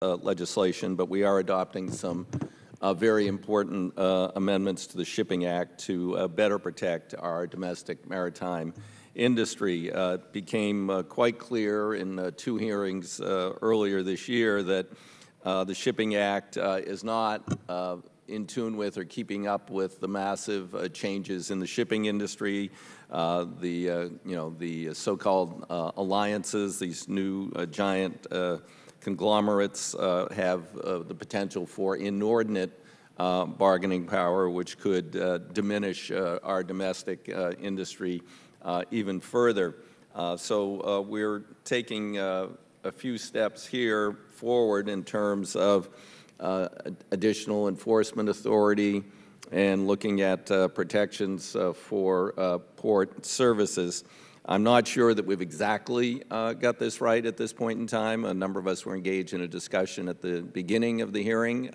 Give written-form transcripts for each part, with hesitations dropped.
legislation, but we are adopting some very important amendments to the Shipping Act to better protect our domestic maritime industry. It became quite clear in 2 hearings earlier this year that the Shipping Act is not in tune with or keeping up with the massive changes in the shipping industry, the so-called alliances, these new giant conglomerates have the potential for inordinate bargaining power, which could diminish our domestic industry even further. So we're taking a few steps here forward in terms of additional enforcement authority and looking at protections for port services. I'm not sure that we've exactly got this right at this point in time. A number of us were engaged in a discussion at the beginning of the hearing.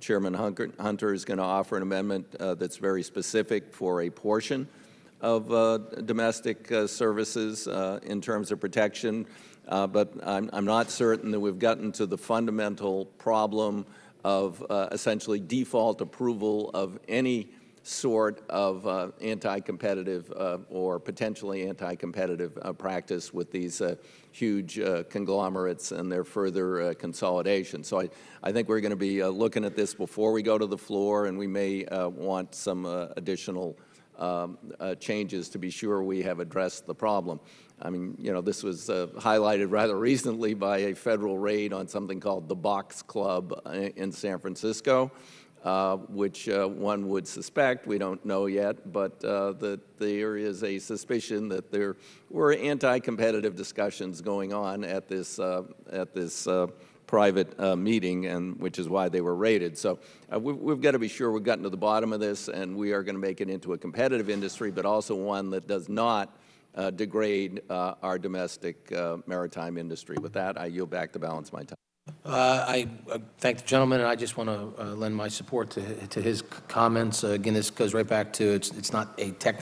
Chairman Hunter is going to offer an amendment that's very specific for a portion of domestic services in terms of protection. But I'm not certain that we've gotten to the fundamental problem of essentially default approval of any sort of anti-competitive or potentially anti-competitive practice with these huge conglomerates and their further consolidation. So I think we're going to be looking at this before we go to the floor, and we may want some additional changes to be sure we have addressed the problem. I mean, you know, this was highlighted rather recently by a federal raid on something called the Box Club in San Francisco, which one would suspect, we don't know yet, but that there is a suspicion that there were anti-competitive discussions going on at this private meeting, and which is why they were raided. So we've got to be sure we've gotten to the bottom of this, and we are going to make it into a competitive industry, but also one that does not degrade our domestic maritime industry. With that, I yield back the balance of my time. I thank the gentleman, and I just want to lend my support to his comments. Again, this goes right back to it's not a technical